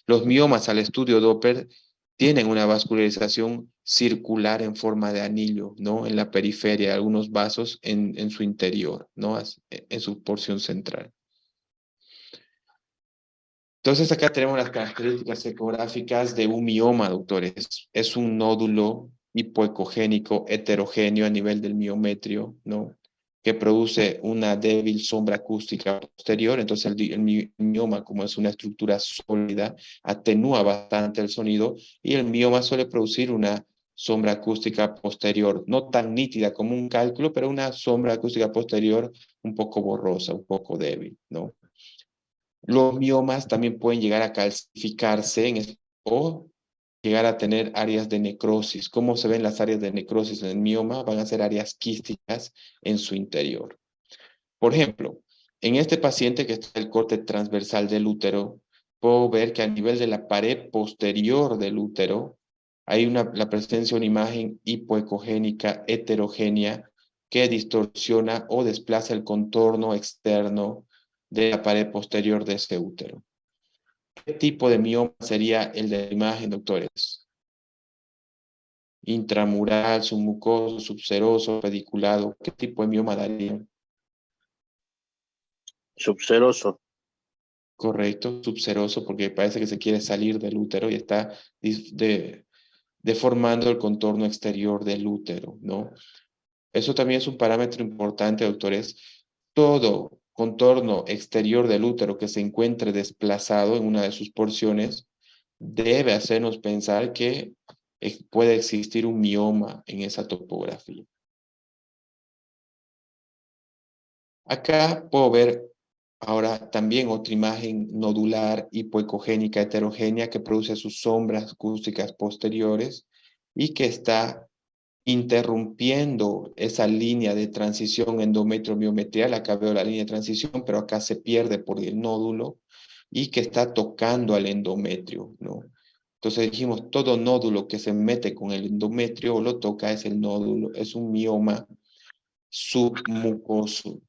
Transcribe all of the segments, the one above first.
Los miomas al estudio Doppler tienen una vascularización circular en forma de anillo, ¿no? En la periferia, de algunos vasos en su interior, ¿no? En su porción central. Entonces acá tenemos las características ecográficas de un mioma, doctores. Es un nódulo hipoecogénico heterogéneo a nivel del miometrio, ¿no? Que produce una débil sombra acústica posterior. Entonces el mioma, como es una estructura sólida, atenúa bastante el sonido y el mioma suele producir una sombra acústica posterior, no tan nítida como un cálculo, pero una sombra acústica posterior un poco borrosa, un poco débil, ¿no? Los miomas también pueden llegar a calcificarse o llegar a tener áreas de necrosis. ¿Cómo se ven las áreas de necrosis en el mioma? Van a ser áreas quísticas en su interior. Por ejemplo, en este paciente que está en el corte transversal del útero, puedo ver que a nivel de la pared posterior del útero hay la presencia de una imagen hipoecogénica heterogénea que distorsiona o desplaza el contorno externo de la pared posterior de ese útero. ¿Qué tipo de mioma sería el de la imagen, doctores? Intramural, submucoso, subseroso, pediculado. ¿Qué tipo de mioma daría? Subseroso. Correcto, subseroso, porque parece que se quiere salir del útero y está deformando el contorno exterior del útero, ¿no? Eso también es un parámetro importante, doctores. Todo contorno exterior del útero que se encuentre desplazado en una de sus porciones debe hacernos pensar que puede existir un mioma en esa topografía. Acá puedo ver ahora también otra imagen nodular hipoecogénica heterogénea que produce sus sombras acústicas posteriores y que está interrumpiendo esa línea de transición endometrio-miometrial. Acá veo la línea de transición, pero acá se pierde por el nódulo y que está tocando al endometrio, ¿no? Entonces dijimos, todo nódulo que se mete con el endometrio o lo toca es el nódulo, es un mioma submucoso.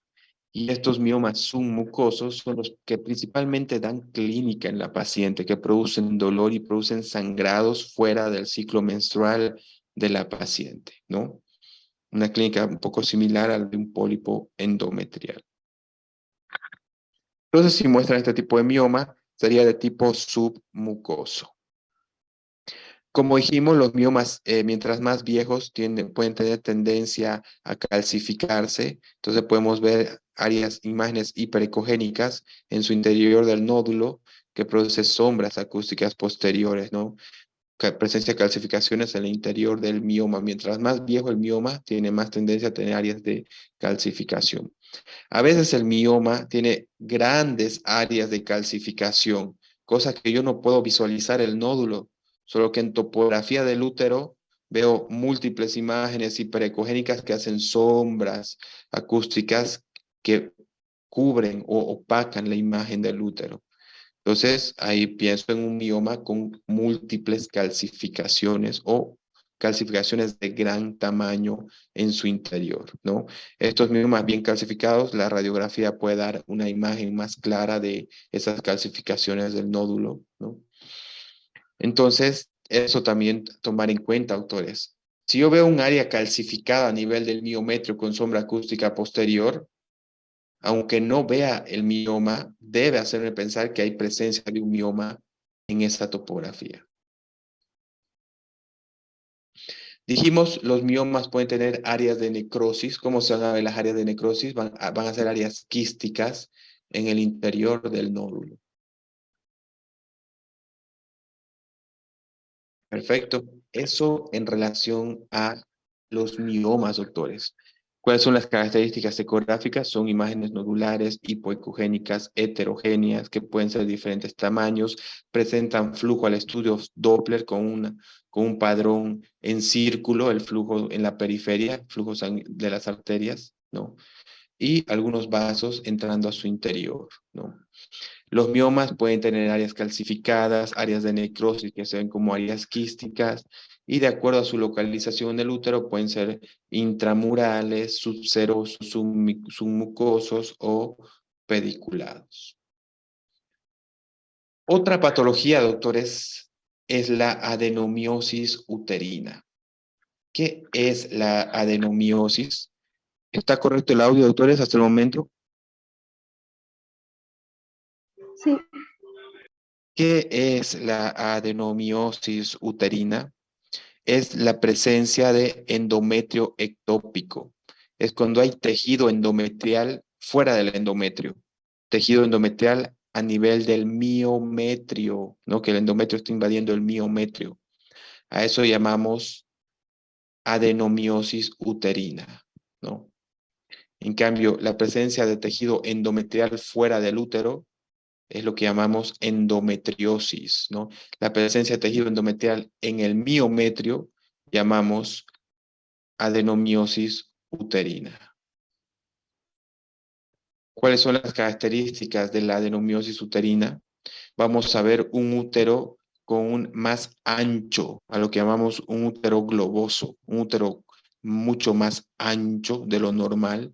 Y estos miomas submucosos son los que principalmente dan clínica en la paciente, que producen dolor y producen sangrados fuera del ciclo menstrual de la paciente, ¿no? Una clínica un poco similar a la de un pólipo endometrial. Entonces, si muestran este tipo de mioma, sería de tipo submucoso. Como dijimos, los miomas, mientras más viejos, pueden tener tendencia a calcificarse. Entonces podemos ver imágenes hiperecogénicas en su interior del nódulo que produce sombras acústicas posteriores, ¿no? Presencia de calcificaciones en el interior del mioma. Mientras más viejo el mioma, tiene más tendencia a tener áreas de calcificación. A veces el mioma tiene grandes áreas de calcificación, cosa que yo no puedo visualizar el nódulo, solo que en topografía del útero veo múltiples imágenes hiperecogénicas que hacen sombras acústicas que cubren o opacan la imagen del útero. Entonces, ahí pienso en un mioma con múltiples calcificaciones o calcificaciones de gran tamaño en su interior, ¿no? Estos miomas bien calcificados, la radiografía puede dar una imagen más clara de esas calcificaciones del nódulo, ¿no? Entonces, eso también tomar en cuenta, autores. Si yo veo un área calcificada a nivel del miometrio con sombra acústica posterior, aunque no vea el mioma, debe hacerme pensar que hay presencia de un mioma en esa topografía. Dijimos, los miomas pueden tener áreas de necrosis. ¿Cómo se van a ver las áreas de necrosis? Van a ser áreas quísticas en el interior del nódulo. Perfecto. Eso en relación a los miomas, doctores. ¿Cuáles son las características ecográficas? Son imágenes nodulares, hipoecogénicas, heterogéneas, que pueden ser de diferentes tamaños, presentan flujo al estudio Doppler con un padrón en círculo, el flujo en la periferia, flujo de las arterias, ¿no? Y algunos vasos entrando a su interior, ¿no? Los miomas pueden tener áreas calcificadas, áreas de necrosis que se ven como áreas quísticas y de acuerdo a su localización en el útero pueden ser intramurales, subserosos, submucosos o pediculados. Otra patología, doctores, es la adenomiosis uterina. ¿Qué es la adenomiosis? ¿Está correcto el audio, doctores, hasta el momento? Sí, ¿Qué es la adenomiosis uterina? Es la presencia de endometrio ectópico. Es cuando hay tejido endometrial fuera del endometrio. Tejido endometrial a nivel del miometrio, ¿no? Que el endometrio está invadiendo el miometrio. A eso llamamos adenomiosis uterina, ¿no? En cambio, la presencia de tejido endometrial fuera del útero es lo que llamamos endometriosis, ¿no? La presencia de tejido endometrial en el miometrio llamamos adenomiosis uterina. ¿Cuáles son las características de la adenomiosis uterina? Vamos a ver un útero con un más ancho, a lo que llamamos un útero globoso, un útero mucho más ancho de lo normal.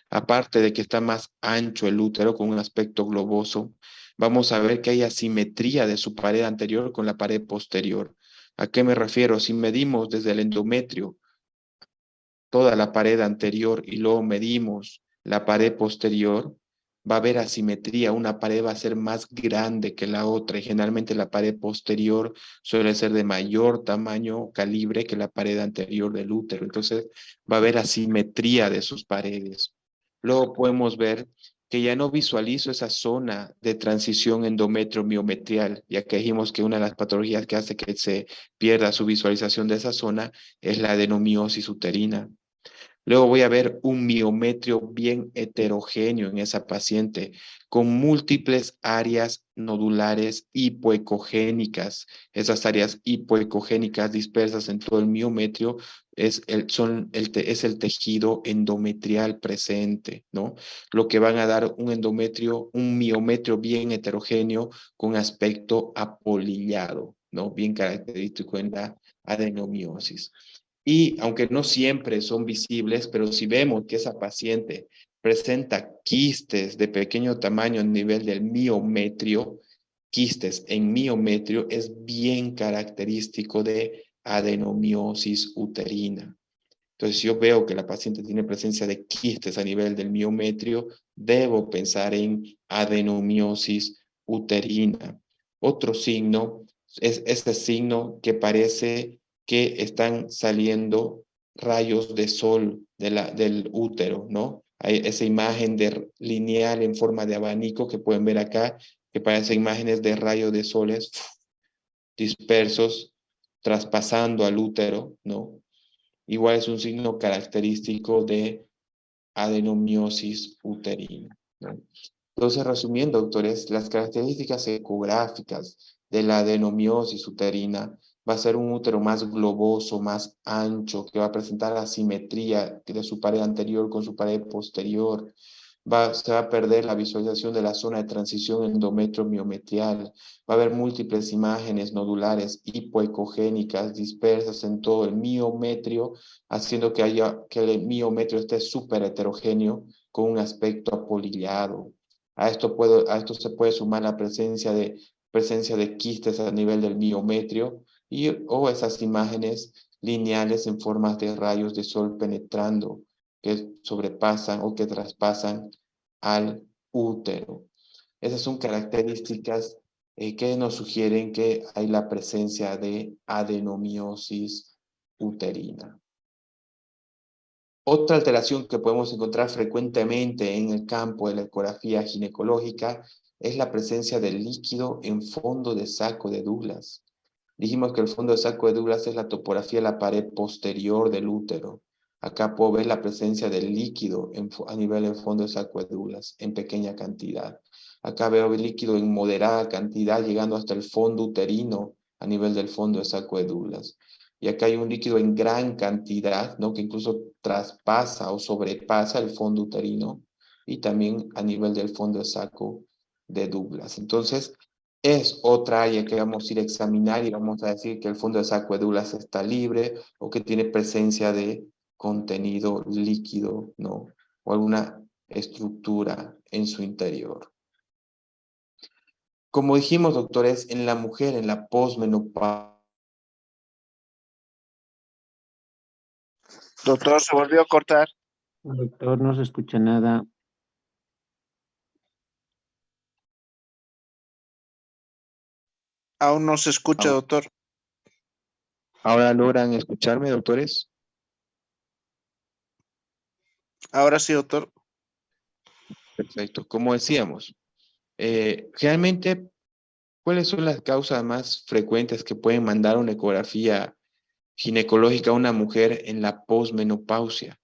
Aparte de que está más ancho el útero con un aspecto globoso, vamos a ver que hay asimetría de su pared anterior con la pared posterior. ¿A qué me refiero? Si medimos desde el endometrio toda la pared anterior y luego medimos la pared posterior, va a haber asimetría. Una pared va a ser más grande que la otra y generalmente la pared posterior suele ser de mayor tamaño, calibre que la pared anterior del útero. Entonces va a haber asimetría de sus paredes. Luego podemos ver que ya no visualizo esa zona de transición endometrio-miometrial, ya que dijimos que una de las patologías que hace que se pierda su visualización de esa zona es la adenomiosis uterina. Luego voy a ver un miometrio bien heterogéneo en esa paciente, con múltiples áreas nodulares hipoecogénicas. Esas áreas hipoecogénicas dispersas en todo el miometrio es el tejido endometrial presente, ¿no? Lo que van a dar un endometrio, un miometrio bien heterogéneo con aspecto apolillado, ¿no? Bien característico en la adenomiosis. Y aunque no siempre son visibles, pero si vemos que esa paciente presenta quistes de pequeño tamaño a nivel del miometrio, quistes en miometrio es bien característico de adenomiosis uterina. Entonces, si yo veo que la paciente tiene presencia de quistes a nivel del miometrio, debo pensar en adenomiosis uterina. Otro signo es este signo que parece que están saliendo rayos de sol del útero, ¿no? Hay esa imagen lineal en forma de abanico que pueden ver acá, que parece imágenes de rayos de soles dispersos, traspasando al útero, ¿no? Igual es un signo característico de adenomiosis uterina, ¿no? Entonces, resumiendo, doctores, las características ecográficas de la adenomiosis uterina va a ser un útero más globoso, más ancho, que va a presentar asimetría de su pared anterior con su pared posterior. Se va a perder la visualización de la zona de transición endometrio-miometrial. Va a haber múltiples imágenes nodulares hipoecogénicas dispersas en todo el miometrio, haciendo que el miometrio esté súper heterogéneo con un aspecto apolillado. A esto se puede sumar la presencia de quistes a nivel del miometrio o esas imágenes lineales en formas de rayos de sol penetrando que sobrepasan o que traspasan al útero. Esas son características que nos sugieren que hay la presencia de adenomiosis uterina. Otra alteración que podemos encontrar frecuentemente en el campo de la ecografía ginecológica es la presencia de líquido en fondo de saco de Douglas. Dijimos que el fondo de saco de Douglas es la topografía de la pared posterior del útero. Acá puedo ver la presencia del líquido a nivel del fondo de saco de Douglas en pequeña cantidad. Acá veo el líquido en moderada cantidad llegando hasta el fondo uterino a nivel del fondo de saco de Douglas. Y acá hay un líquido en gran cantidad, ¿no? Que incluso traspasa o sobrepasa el fondo uterino y también a nivel del fondo de saco de Douglas. Entonces, es otra área que vamos a ir a examinar y vamos a decir que el fondo de saco de Douglas está libre o que tiene presencia de contenido líquido, ¿no? O alguna estructura en su interior. como dijimos, doctores, en la mujer, en la posmenopausia, Doctor, se volvió a cortar. Doctor, no se escucha nada. Aún no se escucha, doctor. ¿ahora logran escucharme, doctores? Ahora sí, doctor. Perfecto. Como decíamos, realmente, ¿cuáles son las causas más frecuentes que pueden mandar una ecografía ginecológica a una mujer en la posmenopausia?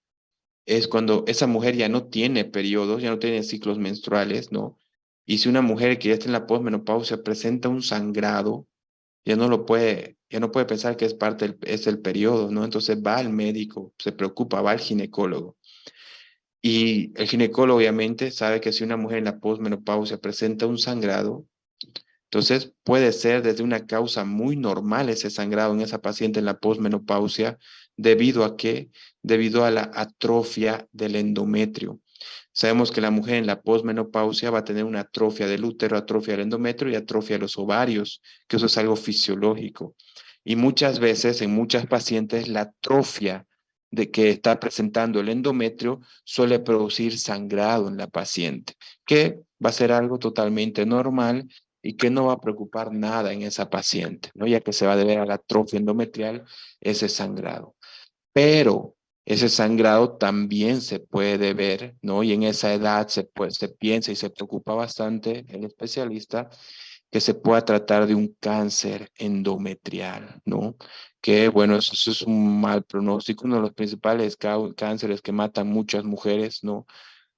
Es cuando esa mujer ya no tiene periodos, ya no tiene ciclos menstruales, ¿no? Y si una mujer que ya está en la posmenopausia presenta un sangrado, ya no puede pensar que es es el periodo, ¿no? Entonces va al médico, se preocupa, va al ginecólogo. Y el ginecólogo obviamente sabe que si una mujer en la posmenopausia presenta un sangrado, entonces puede ser desde una causa muy normal ese sangrado en esa paciente en la posmenopausia, debido a qué? Debido a la atrofia del endometrio. Sabemos que la mujer en la posmenopausia va a tener una atrofia del útero, atrofia del endometrio y atrofia de los ovarios, que eso es algo fisiológico. Y muchas veces, en muchas pacientes, la atrofia de que está presentando el endometrio suele producir sangrado en la paciente, que va a ser algo totalmente normal y que no va a preocupar nada en esa paciente, ¿no? Ya que se va a deber a la atrofia endometrial ese sangrado. Pero ese sangrado también se puede ver, ¿no? Y en esa edad se piensa y se preocupa bastante el especialista que se pueda tratar de un cáncer endometrial, ¿no? Que bueno, eso es un mal pronóstico, uno de los principales cánceres que matan muchas mujeres, ¿no?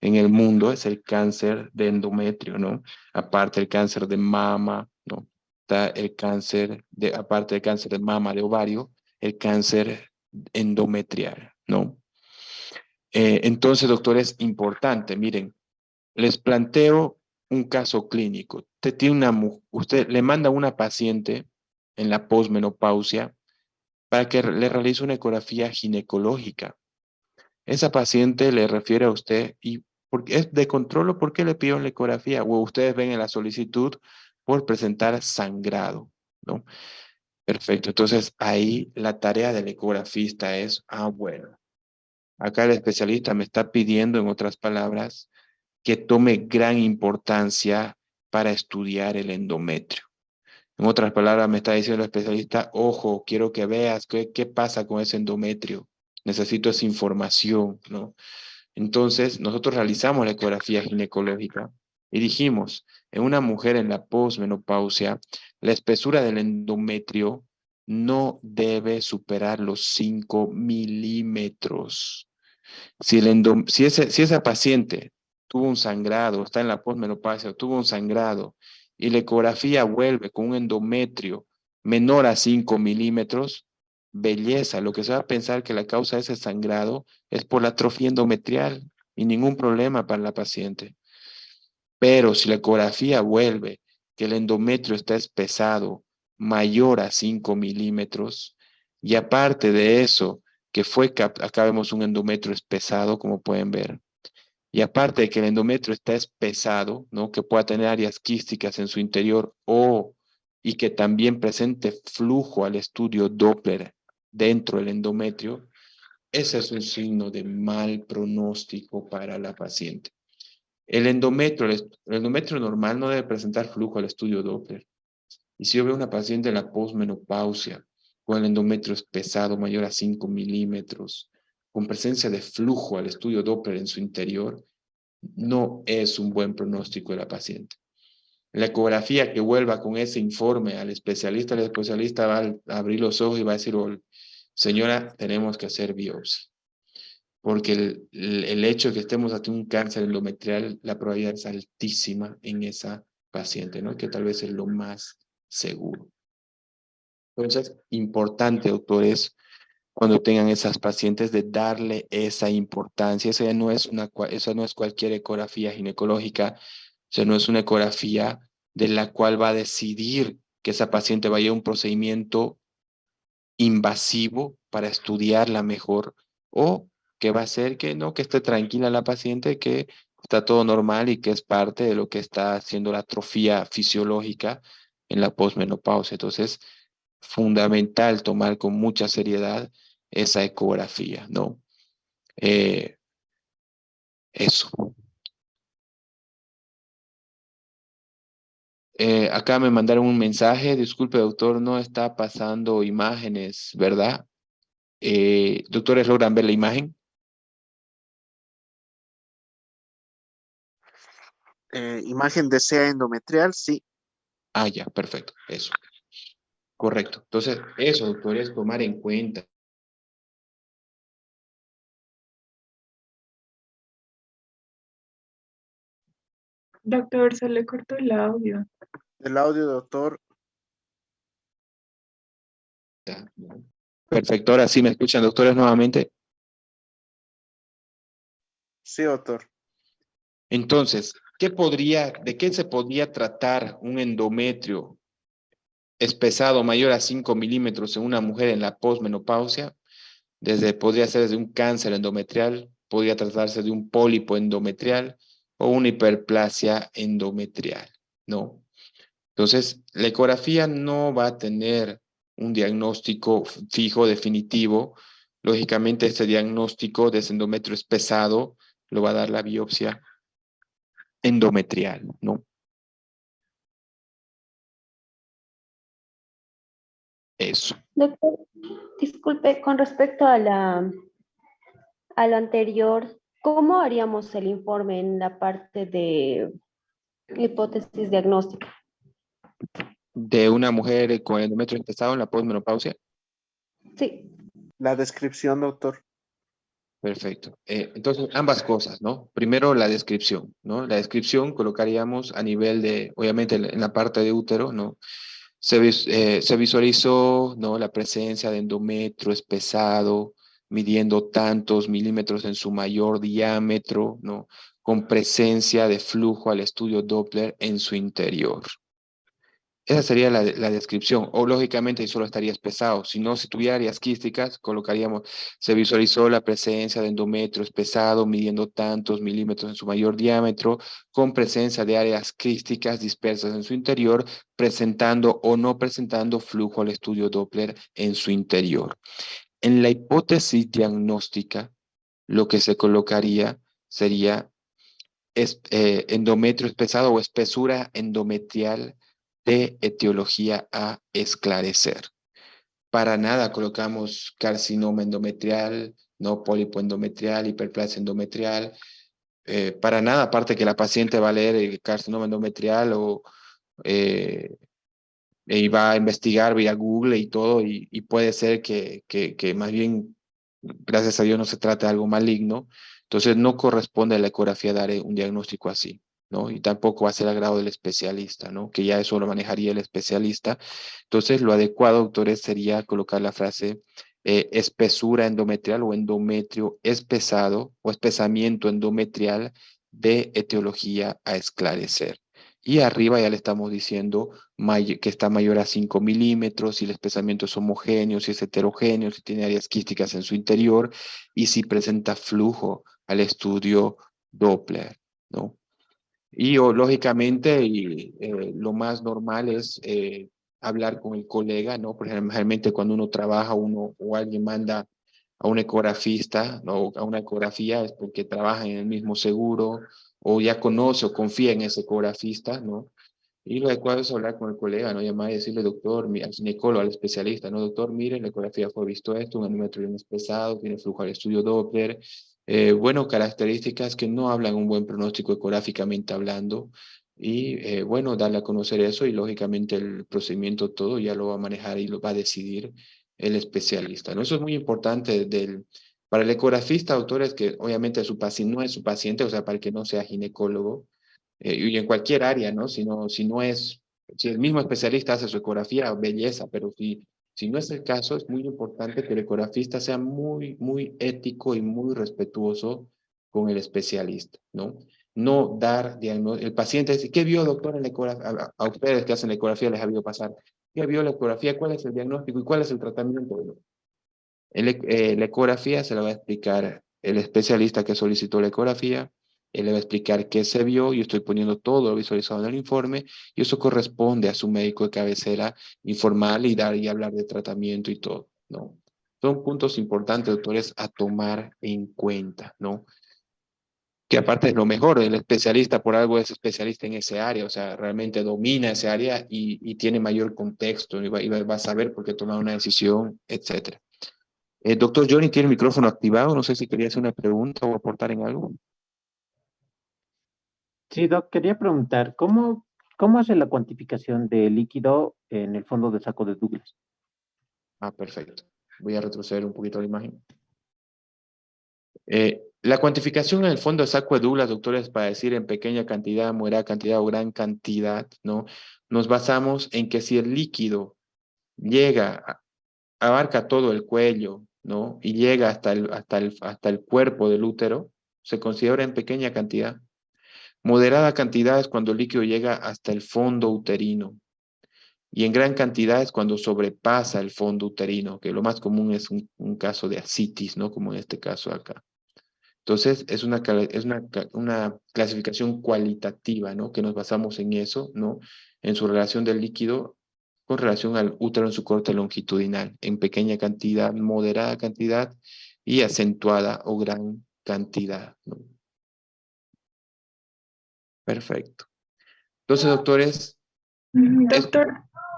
En el mundo es el cáncer de endometrio, ¿no? Aparte el cáncer de mama, ¿no? Está el cáncer aparte del cáncer de mama, de ovario, el cáncer endometrial, ¿no? Entonces, doctor, es importante, miren, les planteo un caso clínico. Usted le manda a una paciente en la posmenopausia para que le realice una ecografía ginecológica. Esa paciente le refiere a usted y porque es de control o por qué le pidió la ecografía o ustedes ven en la solicitud por presentar sangrado, ¿no? Perfecto. Entonces ahí la tarea del ecografista es, bueno, acá el especialista me está pidiendo, en otras palabras, que tome gran importancia para estudiar el endometrio. En otras palabras, me está diciendo el especialista, ojo, quiero que veas qué pasa con ese endometrio. Necesito esa información, ¿no? Entonces, nosotros realizamos la ecografía ginecológica y dijimos, en una mujer en la posmenopausia, la espesura del endometrio no debe superar los 5 milímetros. Si esa paciente tuvo un sangrado, está en la posmenopausia, tuvo un sangrado y la ecografía vuelve con un endometrio menor a 5 milímetros, belleza, lo que se va a pensar que la causa de ese sangrado es por la atrofia endometrial y ningún problema para la paciente. Pero si la ecografía vuelve que el endometrio está espesado mayor a 5 milímetros, y aparte de eso, acá vemos un endometrio espesado, como pueden ver, y aparte de que el endometrio está espesado, ¿no? Que pueda tener áreas quísticas en su interior y que también presente flujo al estudio Doppler dentro del endometrio, ese es un signo de mal pronóstico para la paciente. El endometrio normal no debe presentar flujo al estudio Doppler. Y si yo veo una paciente en la posmenopausia con el endometrio pesado mayor a 5 milímetros, con presencia de flujo al estudio Doppler en su interior, no es un buen pronóstico de la paciente. La ecografía que vuelva con ese informe al especialista, el especialista va a abrir los ojos y va a decir, oh, señora, tenemos que hacer biopsia. Porque el hecho de que estemos ante un cáncer endometrial, la probabilidad es altísima en esa paciente, ¿no? Que tal vez es lo más seguro. Entonces, importante, doctores, cuando tengan esas pacientes, de darle esa importancia. Esa no es cualquier ecografía ginecológica, esa no es una ecografía de la cual va a decidir que esa paciente vaya a un procedimiento invasivo para estudiarla mejor o que va a hacer que no, que esté tranquila la paciente, que está todo normal y que es parte de lo que está haciendo la atrofia fisiológica en la posmenopausia. Entonces, fundamental tomar con mucha seriedad esa ecografía, ¿no? Eh, eso. Acá me mandaron un mensaje, disculpe doctor, no está pasando imágenes, ¿verdad? Doctores, ¿logran ver la imagen? Imagen de sea endometrial, sí. Ah, ya, perfecto, eso, correcto. Entonces, eso, doctores, tomar en cuenta. Doctor, se le cortó el audio. El audio, doctor. Perfecto, ahora sí me escuchan, doctores, nuevamente. Sí, doctor. Entonces, de qué se podría tratar un endometrio espesado mayor a 5 milímetros en una mujer en la posmenopausia? Podría ser desde un cáncer endometrial, podría tratarse de un pólipo endometrial o una hiperplasia endometrial, ¿no? Entonces, la ecografía no va a tener un diagnóstico fijo, definitivo. Lógicamente, este diagnóstico de ese endometrio es pesado, lo va a dar la biopsia endometrial, ¿no? Eso. Doctor, disculpe, con respecto a lo anterior, ¿cómo haríamos el informe en la parte de hipótesis diagnóstica? De una mujer con endometrio pesado en la posmenopausia. Sí, La descripción, doctor. Perfecto. Entonces, ambas cosas, ¿no? Primero, la descripción, ¿no? La descripción colocaríamos a nivel de, obviamente, en la parte de útero, ¿no? Se visualizó, ¿no? La presencia de endometrio espesado, midiendo tantos milímetros en su mayor diámetro, ¿no? Con presencia de flujo al estudio Doppler en su interior. Esa sería la descripción, o lógicamente solo estaría espesado. Si no, si tuviera áreas quísticas, colocaríamos, se visualizó la presencia de endometrio espesado, midiendo tantos milímetros en su mayor diámetro, con presencia de áreas quísticas dispersas en su interior, presentando o no presentando flujo al estudio Doppler en su interior. En la hipótesis diagnóstica, lo que se colocaría sería endometrio espesado o espesura endometrial de etiología a esclarecer. Para nada colocamos carcinoma endometrial, no pólipo endometrial, hiperplasia endometrial. Para nada, aparte que la paciente va a leer el carcinoma endometrial y va a investigar vía Google y todo, y puede ser que más bien, gracias a Dios, no se trate de algo maligno. Entonces, no corresponde a la ecografía dar un diagnóstico así, ¿no? Y tampoco va a ser agrado del especialista, ¿no? Que ya eso lo manejaría el especialista. Entonces, lo adecuado, doctores, sería colocar la frase espesura endometrial o endometrio espesado o espesamiento endometrial de etiología a esclarecer. Y arriba ya le estamos diciendo que está mayor a 5 milímetros, si el espesamiento es homogéneo, si es heterogéneo, si tiene áreas quísticas en su interior y si presenta flujo al estudio Doppler, ¿no? Y lógicamente lo más normal es hablar con el colega, ¿no? Porque generalmente cuando uno trabaja, uno o alguien manda a un ecografista, ¿no? A una ecografía es porque trabaja en el mismo seguro o ya conoce o confía en ese ecografista, ¿no? Y lo adecuado es hablar con el colega, ¿no? Llamar y decirle, doctor, al ginecólogo, al especialista, ¿no? Doctor, mire, en la ecografía fue visto esto, un endometrio bien pesado, tiene flujo al estudio Doppler. Bueno, características que no hablan un buen pronóstico ecográficamente hablando. Y bueno, darle a conocer eso y lógicamente el procedimiento todo ya lo va a manejar y lo va a decidir el especialista, ¿no? Eso es muy importante para el ecografista, doctores, que obviamente su paciente no es su paciente, o sea, para el que no sea ginecólogo, y en cualquier área, ¿no? Si el mismo especialista hace su ecografía, belleza, pero si no es el caso, es muy importante que el ecografista sea muy, muy ético y muy respetuoso con el especialista, ¿no? No dar diagnóstico. El paciente dice, ¿qué vio, doctor, en la ecografía? A ustedes que hacen la ecografía les ha habido pasar. ¿Qué vio la ecografía? ¿Cuál es el diagnóstico y cuál es el tratamiento? La ecografía se la va a explicar el especialista que solicitó la ecografía Él le va a explicar qué se vio, yo estoy poniendo todo lo visualizado en el informe, y eso corresponde a su médico de cabecera informal y dar y hablar de tratamiento y todo, ¿no? Son puntos importantes, doctores, a tomar en cuenta, ¿no? Que aparte es lo mejor, el especialista por algo es especialista en ese área, o sea, realmente domina ese área y tiene mayor contexto, va a saber por qué tomar una decisión, etcétera. Doctor Johnny tiene el micrófono activado, no sé si quería hacer una pregunta o aportar en algo. Sí, Doc, quería preguntar, ¿cómo hace la cuantificación de líquido en el fondo de saco de Douglas? Ah, perfecto. Voy a retroceder un poquito la imagen. La cuantificación en el fondo de saco de Douglas, doctores, para decir en pequeña cantidad, moderada cantidad o gran cantidad, ¿no? Nos basamos en que si el líquido abarca todo el cuello, ¿no? Y llega hasta el cuerpo del útero, se considera en pequeña cantidad. Moderada cantidad es cuando el líquido llega hasta el fondo uterino. Y en gran cantidad es cuando sobrepasa el fondo uterino, que lo más común es un caso de ascitis, ¿no? Como en este caso acá. Entonces, es una clasificación cualitativa, ¿no? Que nos basamos en eso, ¿no? En su relación del líquido con relación al útero en su corte longitudinal, en pequeña cantidad, moderada cantidad y acentuada o gran cantidad, ¿no? Perfecto. Entonces, doctores, Doctor,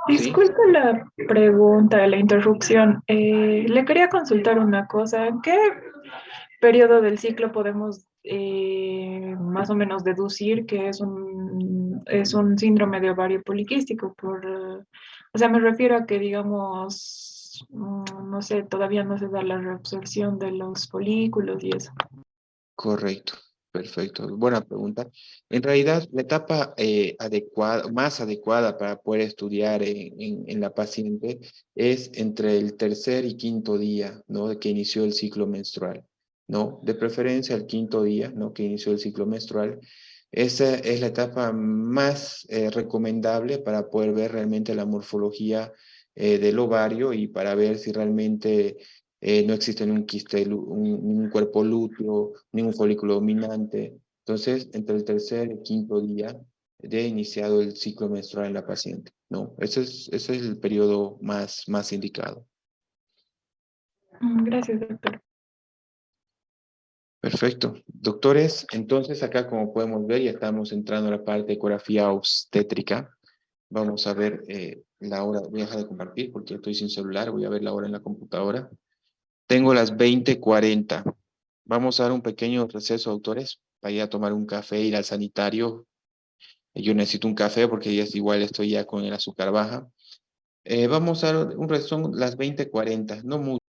¿sí? disculpe la pregunta, la interrupción. Le quería consultar una cosa. ¿En qué periodo del ciclo podemos más o menos deducir que es un síndrome de ovario poliquístico? O sea, me refiero a que, digamos, no sé, todavía no se da la reabsorción de los folículos y eso. Correcto, perfecto. Buena pregunta. En realidad, la etapa más adecuada para poder estudiar en la paciente es entre el tercer y quinto día, ¿no? De que inició el ciclo menstrual, ¿no? De preferencia el quinto día, ¿no? Que inició el ciclo menstrual. Esa es la etapa más recomendable para poder ver realmente la morfología del ovario y para ver si realmente no existe un quiste, ningún cuerpo lúteo, ningún folículo dominante. Entonces, entre el tercer y quinto día de iniciado el ciclo menstrual en la paciente, ¿no? Ese es el periodo más indicado. Gracias, doctor. Perfecto. Doctores, entonces acá como podemos ver ya estamos entrando a la parte de ecografía obstétrica. Vamos a ver la hora, voy a dejar de compartir porque estoy sin celular, voy a ver la hora en la computadora. Tengo las 20:40. Vamos a dar un pequeño receso, doctores, para ir a tomar un café, ir al sanitario. Yo necesito un café porque ya es igual estoy ya con el azúcar baja. Vamos a dar son las 20:40, no mucho.